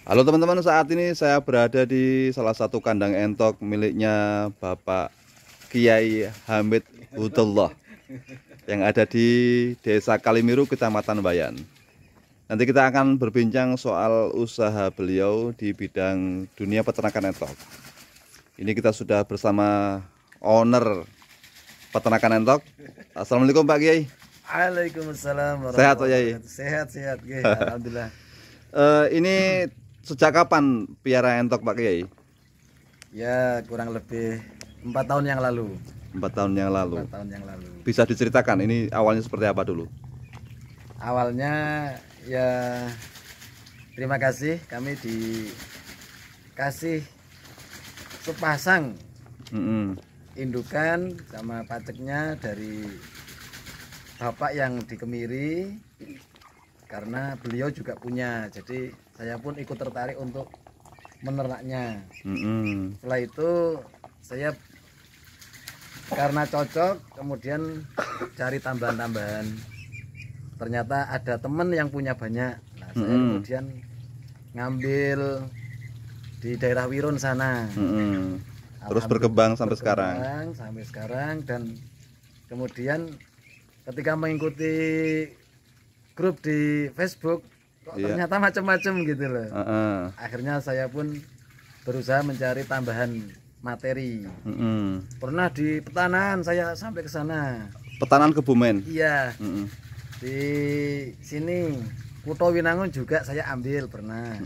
Halo teman-teman, saat ini saya berada di salah satu kandang entok miliknya Bapak Kiai Hamid Hudullah yang ada di Desa Kalimiru, Kecamatan Bayan. Nanti kita akan berbincang soal usaha beliau di bidang dunia peternakan entok. Ini kita sudah bersama owner peternakan entok. Assalamualaikum Pak Kiai. Waalaikumsalam Sehat Pak warahmatullahi Kiai? wabarakatuh. Sehat, alhamdulillah. Ini sejak kapan piara entok Pak Kiai? Ya kurang lebih 4 tahun yang lalu. 4 tahun yang lalu. 4 tahun yang lalu. Bisa diceritakan ini awalnya seperti apa dulu? Awalnya ya terima kasih kami dikasih sepasang indukan sama paceknya dari bapak yang di Kemiri, karena beliau juga punya, jadi saya pun ikut tertarik untuk menernaknya. Setelah itu saya karena cocok kemudian cari tambahan-tambahan, ternyata ada temen yang punya banyak. Nah, saya kemudian ngambil di daerah Wirun sana. Terus berkembang sampai sekarang. Sampai sekarang, dan kemudian ketika mengikuti grup di Facebook kok ternyata macam-macam gitu loh. Akhirnya saya pun berusaha mencari tambahan materi. Pernah di Petanan saya sampai ke sana. Petanan Kebumen. Iya. Di sini Kuto Winangun juga saya ambil pernah.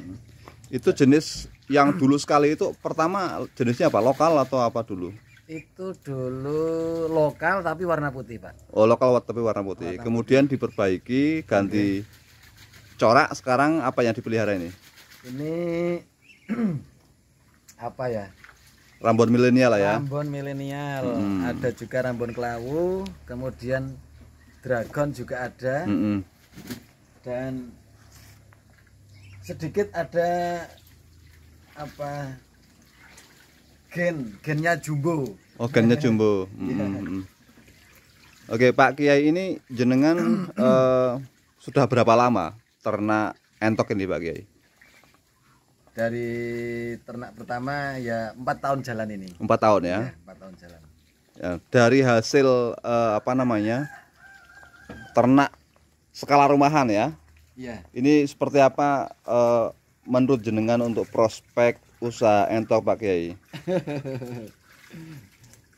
Itu jenis yang dulu sekali itu pertama jenisnya apa? Lokal atau apa dulu? Itu dulu lokal tapi warna putih, Pak. Oh, lokal tapi warna putih. Kemudian diperbaiki, ganti corak. Sekarang apa yang dipelihara ini? Ini apa ya? Rambon milenial lah ya. Rambon milenial. Ada juga rambon kelawu, kemudian dragon juga ada. Dan sedikit ada apa? Gennya jumbo. Oh, gennya jumbo. Oke, Pak Kiai, ini jenengan sudah berapa lama ternak entok ini Pak Kiai? Dari ternak pertama ya 4 tahun jalan ini. 4 tahun ya? 4 tahun jalan. Ya, dari hasil ternak skala rumahan ya? Iya. Ini seperti apa menurut jenengan untuk prospek usaha entok Pak Kiai?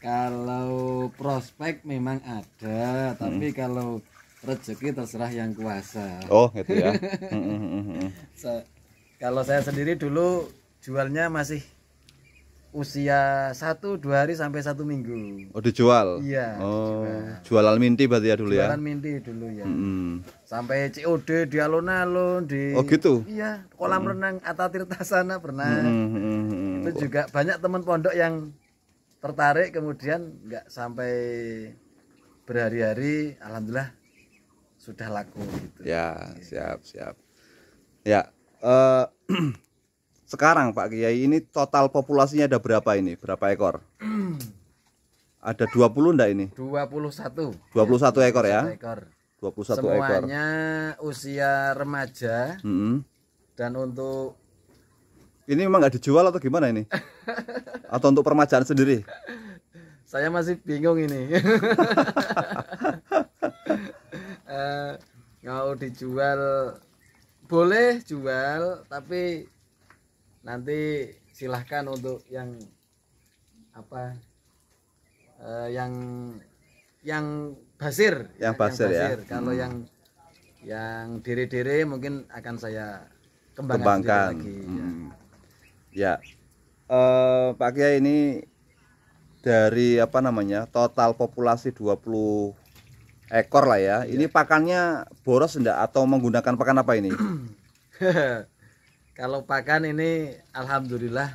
Kalau prospek memang ada, tapi kalau rezeki terserah yang kuasa. Oh gitu ya. Kalau saya sendiri dulu jualnya masih usia 1-2 hari sampai 1 minggu. Oh dijual? Iya. Oh jualan minti berarti ya dulu ya? Jualan minti dulu ya. Sampai COD di alun-alun di. Oh gitu? Iya, kolam renang Atatirta sana pernah. Itu juga banyak teman pondok yang tertarik, kemudian nggak sampai berhari-hari, alhamdulillah sudah laku gitu. Ya, siap. Ya, sekarang Pak Kiai ini total populasinya ada berapa ini? Berapa ekor? Ada 20 enggak ini? 21. 21 ekor ya? Ekor. 21 ekor. Semuanya usia remaja. Dan untuk ini memang nggak dijual atau gimana ini? Atau untuk permajaan sendiri? saya masih bingung ini. Mau dijual boleh jual, tapi nanti silahkan untuk yang apa, yang basir. Yang basir ya. Kalau yang dere-dere mungkin akan saya kembangkan lagi. Ya, Pak Kiai, ini dari total populasi 20 ekor lah ya. Ini pakannya boros enggak atau menggunakan pakan apa ini? Kalau pakan ini alhamdulillah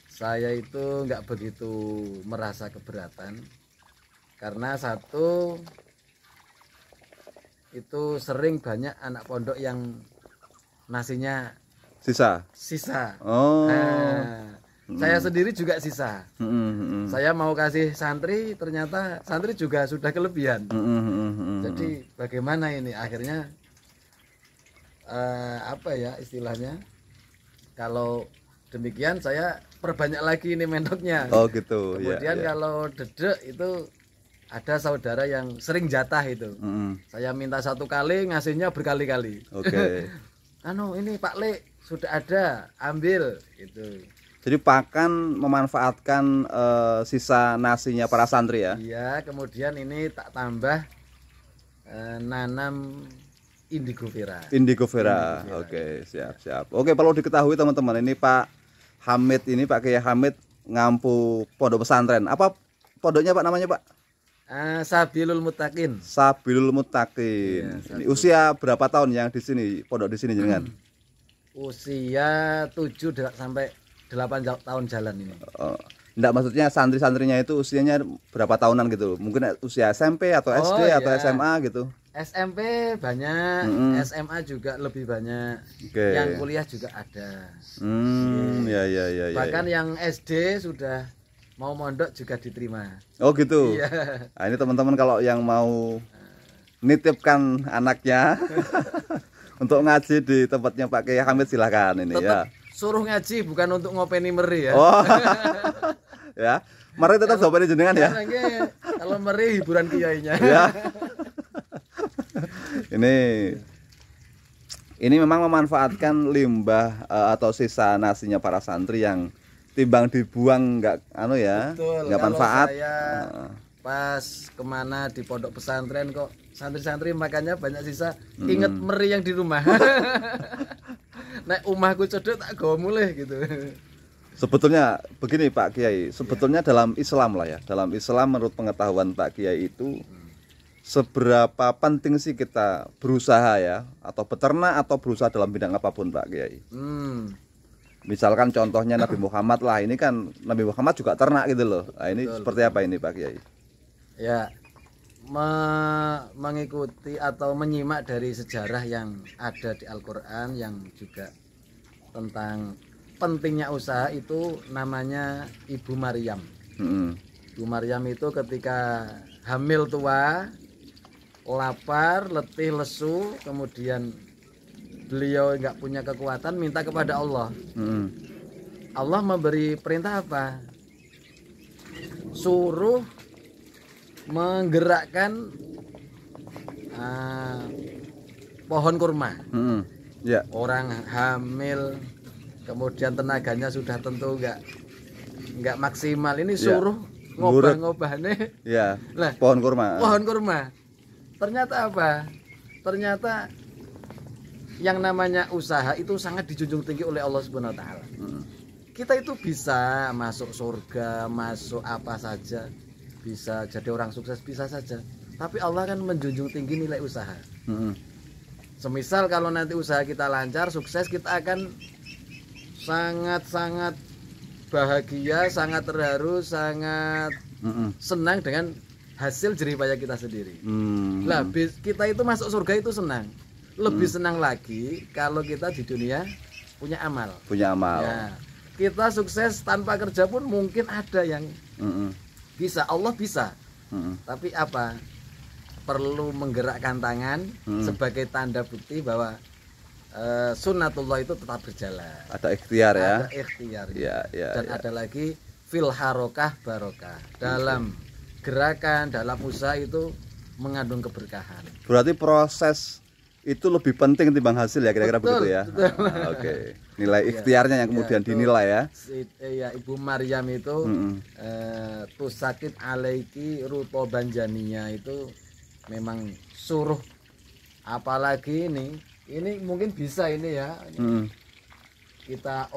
saya itu nggak begitu merasa keberatan, karena satu itu sering banyak anak pondok yang nasinya sisa. Oh. Saya sendiri juga sisa. Saya mau kasih santri, ternyata santri juga sudah kelebihan. Jadi bagaimana ini? Akhirnya apa ya istilahnya? kalau demikian saya perbanyak lagi ini mentoknya. Oh gitu. Kemudian kalau dedek itu ada saudara yang sering jatah itu. Saya minta 1 kali, ngasihnya berkali-kali. Oke. Ini Pak Le sudah ada, ambil gitu. Jadi pakan memanfaatkan sisa nasinya para santri ya? Iya, kemudian ini tak tambah nanam indigo vera. Indigo vera. Oke, siap. Oke, perlu diketahui teman-teman, ini Pak Hamid ini, Pak Kiai Hamid ngampu pondok pesantren. Apa pondoknya Pak, namanya Pak? Sabilul Muttaqin. Sabilul Muttaqin. Iya, Ini usia berapa tahun yang di sini, pondok di sini jenengan? Usia 7 sampai 8 tahun jalan ini. Enggak, maksudnya santri-santrinya itu usianya berapa tahunan gitu? Mungkin usia SMP atau SD atau iya. SMA gitu? SMP banyak, SMA juga lebih banyak. Oke. Yang kuliah juga ada. Ya. Bahkan yang SD sudah mau mondok juga diterima. Oh gitu. Iya. Nah, ini teman-teman kalau yang mau nitipkan anaknya untuk ngaji di tempatnya Pak Kiai Hamid silahkan ini. Tetap ya. suruh ngaji, bukan untuk ngopeni meri ya. Oh. Ya. Mari tetap sopan jenengan ya. Kalau meri hiburan kiainya. Ya. Ini memang memanfaatkan limbah atau sisa nasinya para santri yang timbang dibuang nggak Betul, nggak manfaat. Saya pas kemana di pondok pesantren kok santri-santri makannya banyak sisa, inget meri yang di rumah. Nek umahku cedek tak gawa mulih gitu. Sebetulnya begini Pak Kiai, sebetulnya dalam Islam lah ya, dalam Islam menurut pengetahuan Pak Kiai itu seberapa penting sih kita berusaha ya, atau beternak atau berusaha dalam bidang apapun Pak Kiai. Misalkan contohnya Nabi Muhammad lah, ini kan Nabi Muhammad juga ternak gitu loh. Nah, ini betul, seperti apa ini Pak Kiai? Ya, mengikuti atau menyimak dari sejarah yang ada di Al-Quran yang juga tentang pentingnya usaha itu, namanya Ibu Maryam. Ibu Maryam itu ketika hamil tua, lapar, letih, lesu, kemudian beliau nggak punya kekuatan, minta kepada Allah. Allah memberi perintah apa? Suruh menggerakkan pohon kurma. Ya. Orang hamil, kemudian tenaganya sudah tentu nggak maksimal, ini suruh ngobah-ngobah nih. Ya. Nah, pohon kurma. Pohon kurma. Ternyata apa? Ternyata yang namanya usaha itu sangat dijunjung tinggi oleh Allah Subhanahu wa taala. Kita itu bisa masuk surga, masuk apa saja, bisa jadi orang sukses, bisa saja. Tapi Allah kan menjunjung tinggi nilai usaha. Semisal kalau nanti usaha kita lancar, sukses, kita akan sangat-sangat bahagia, sangat terharu, sangat senang dengan hasil jerih payah kita sendiri. Lah, kita itu masuk surga itu senang. Lebih senang lagi kalau kita di dunia punya amal. Punya amal. Ya, kita sukses tanpa kerja pun mungkin ada yang bisa. Allah bisa. Tapi apa? Perlu menggerakkan tangan sebagai tanda bukti bahwa sunnatullah itu tetap berjalan. Ada ikhtiar ya. Ada ikhtiar. Ya, dan ada lagi fil harokah barokah. Dalam gerakan, dalam usaha itu mengandung keberkahan. Berarti proses itu lebih penting timbang hasil ya, kira-kira begitu ya. Oke. Nilai ikhtiarnya yang kemudian dinilai ya. Ya, Ibu Maryam itu tusakit alaiki ruto banjaninya itu memang suruh, apalagi ini mungkin bisa ini ya. Kita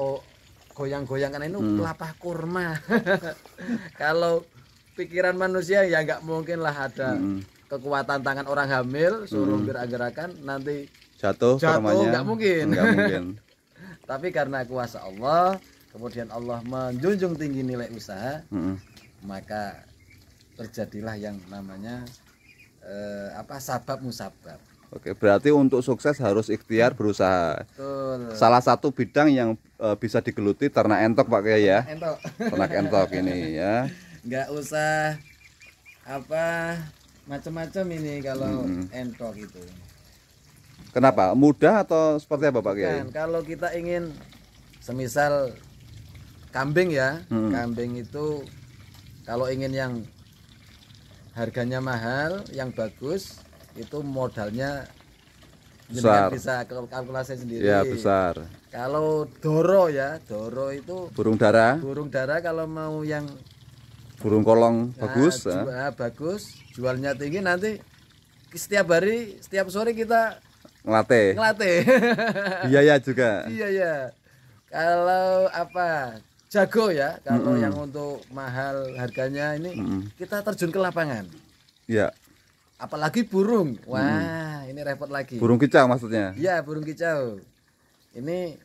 goyang-goyangkan ini kelapa kurma. Kalau pikiran manusia ya nggak mungkin lah ada kekuatan tangan orang hamil suruh gerak-gerakan nanti jatuh nggak mungkin. Tapi karena kuasa Allah, kemudian Allah menjunjung tinggi nilai usaha, maka terjadilah yang namanya sabab musabab. Oke, berarti untuk sukses harus ikhtiar, berusaha. Betul. Salah satu bidang yang bisa digeluti ternak entok Pak Kiai ya. Entok. Ternak entok ini ya. Nggak usah macam-macam ini kalau entok itu. Kenapa? Mudah atau seperti apa Pak Kiai? Kalau kita ingin semisal kambing ya, kambing itu kalau ingin yang harganya mahal, yang bagus, itu modalnya jenengan bisa kalkulasi sendiri. Ya, besar. Kalau doro ya, doro itu Burung dara, kalau mau yang burung kolong bagus. bagus, jualnya tinggi, nanti setiap hari, setiap sore kita Ngelatih. Biaya juga. Iya ya. Kalau apa jago ya, kalau yang untuk mahal harganya ini kita terjun ke lapangan. Iya. Apalagi burung, wah ini repot lagi. Burung kicau maksudnya? Iya, burung kicau. Ini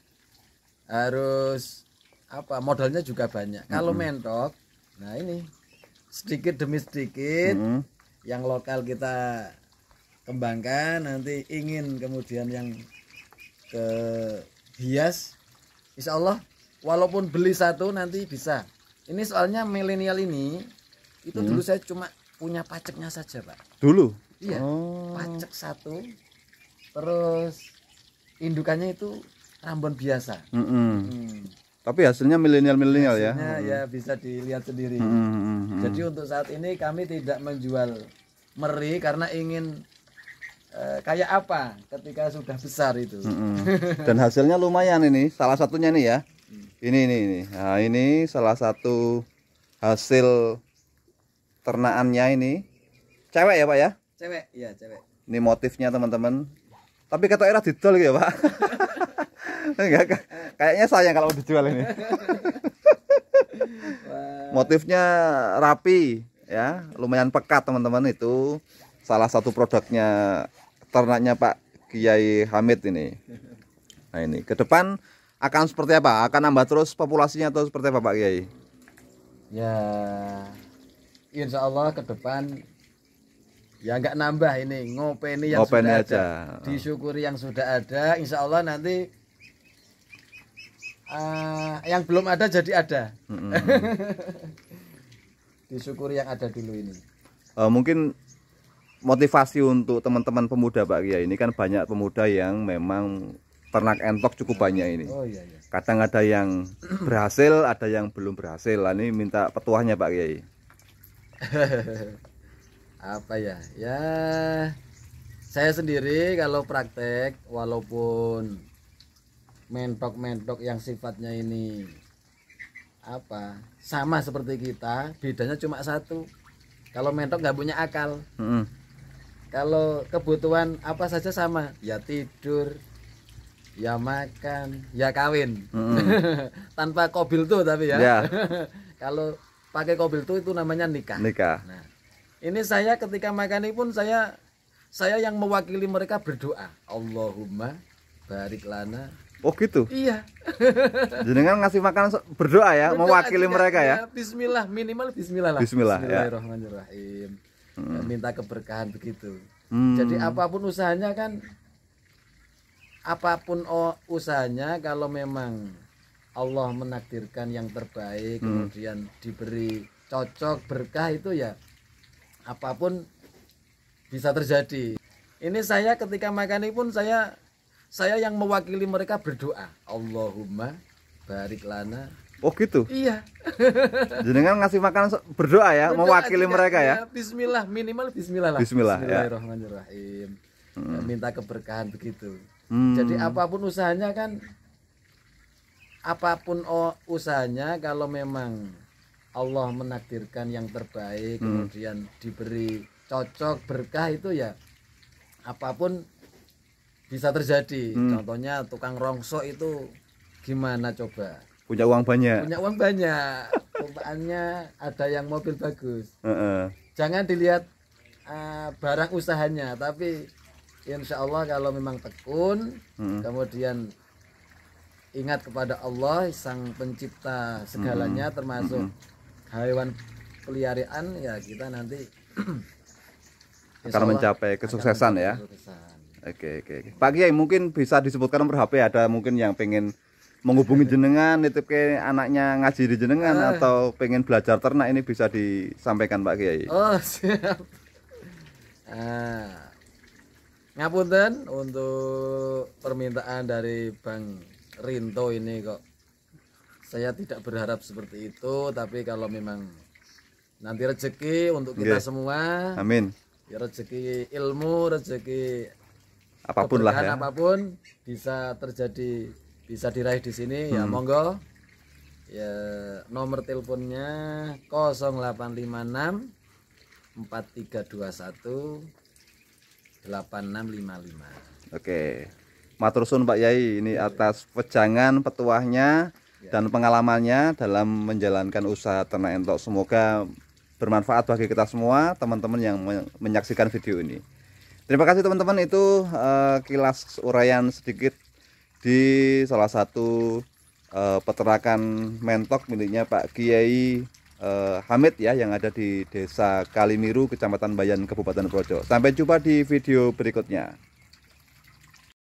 harus apa? Modalnya juga banyak. Kalau mentok, nah ini sedikit demi sedikit yang lokal kita kembangkan, nanti ingin kemudian yang ke hias, insya Allah walaupun beli satu nanti bisa. Ini soalnya milenial ini itu dulu saya cuma punya paceknya saja Pak. Dulu? Iya, pacek satu, terus indukannya itu Rambon biasa. Tapi hasilnya milenial ya? Hasilnya ya bisa dilihat sendiri. Jadi untuk saat ini kami tidak menjual meri karena ingin kayak apa ketika sudah besar itu. Dan hasilnya lumayan ini, salah satunya nih ya. Ini. Nah, ini salah satu hasil ternakannya ini. Cewek ya Pak ya? Cewek, iya cewek. Ini motifnya teman-teman. Tapi kata era didol gitu ya Pak. Enggak, kayaknya sayang kalau dijual ini. Motifnya rapi ya, lumayan pekat teman-teman. Itu salah satu produknya ternaknya Pak Kiai Hamid ini. Nah ini ke depan akan seperti apa? Akan nambah terus populasinya atau seperti apa Pak Kiai? Ya, insya Allah ke depan ya nggak nambah, ini ngopeni yang Ngopeni sudah aja. ada, disyukuri yang sudah ada. Insya Allah nanti yang belum ada jadi ada. Disyukuri yang ada dulu ini. Mungkin motivasi untuk teman-teman pemuda Pak Kiai, ini kan banyak pemuda yang memang ternak entok cukup banyak ini. Oh iya. Kadang ada yang berhasil, ada yang belum berhasil. Ini minta petuahnya Pak Kiai. Apa ya? Ya saya sendiri kalau praktek, walaupun mentok-mentok yang sifatnya ini apa sama seperti kita, bedanya cuma satu. Kalau mentok nggak punya akal. Kalau kebutuhan apa saja sama, ya tidur, ya makan, ya kawin. Tanpa kobil tuh tapi ya. Ya. Kalau pakai kobil tuh itu namanya nikah. Nah, ini saya ketika makan ini pun saya yang mewakili mereka berdoa. Allahumma barik lana. Oh gitu. Iya. Jenengan ngasih makan berdoa ya, Berdoa mewakili juga, mereka ya. Bismillah, minimal bismillah lah. Bismillah, ya. Bismillahirrahmanirrahim. Minta keberkahan begitu. Jadi apapun usahanya kan, usahanya kalau memang Allah menakdirkan yang terbaik, kemudian diberi cocok berkah, itu ya apapun bisa terjadi. Ini saya ketika makan ini pun saya yang mewakili mereka berdoa. Allahumma barik lana. Oh gitu. Iya. Jenengan ngasih makan berdoa ya, mewakili mereka ya. Bismillah, minimal bismillah lah. Bismillah, ya. Bismillahirrahmanirrahim. Minta keberkahan begitu. Jadi apapun usahanya kan, usahanya kalau memang Allah menakdirkan yang terbaik, kemudian diberi cocok berkah, itu ya apapun bisa terjadi. Contohnya tukang rongsok itu gimana coba? Punya uang banyak. Umpamanya ada yang mobil bagus. Jangan dilihat barang usahanya, tapi insya Allah kalau memang tekun, kemudian ingat kepada Allah sang pencipta segalanya, termasuk hewan peliharaan, ya kita nanti akan mencapai kesuksesan ya. Oke. Pak Kiai, mungkin bisa disebutkan nomor HP, ada mungkin yang pengen menghubungi jenengan, itu ke anaknya ngaji di jenengan, atau pengen belajar ternak, ini bisa disampaikan Pak Kiai. Oh siap. Ngapunten untuk permintaan dari Bang Rinto ini kok Saya tidak berharap seperti itu, tapi kalau memang nanti rezeki untuk kita Nggih. semua, Amin. ya rezeki ilmu, rezeki Apapun lah keberkahan ya. apapun bisa terjadi, bisa diraih di sini ya monggo. Ya nomor teleponnya 0856 4321 8655. Oke. Matur suwun Pak Yai ini atas wejangan petuahnya dan pengalamannya dalam menjalankan usaha ternak entok. Semoga bermanfaat bagi kita semua, teman-teman yang menyaksikan video ini. Terima kasih teman-teman, itu kilas uraian sedikit di salah satu peternakan mentok miliknya Pak Kiai Hamid ya, yang ada di Desa Kalimiru, Kecamatan Bayan, Kabupaten Projo. Sampai jumpa di video berikutnya.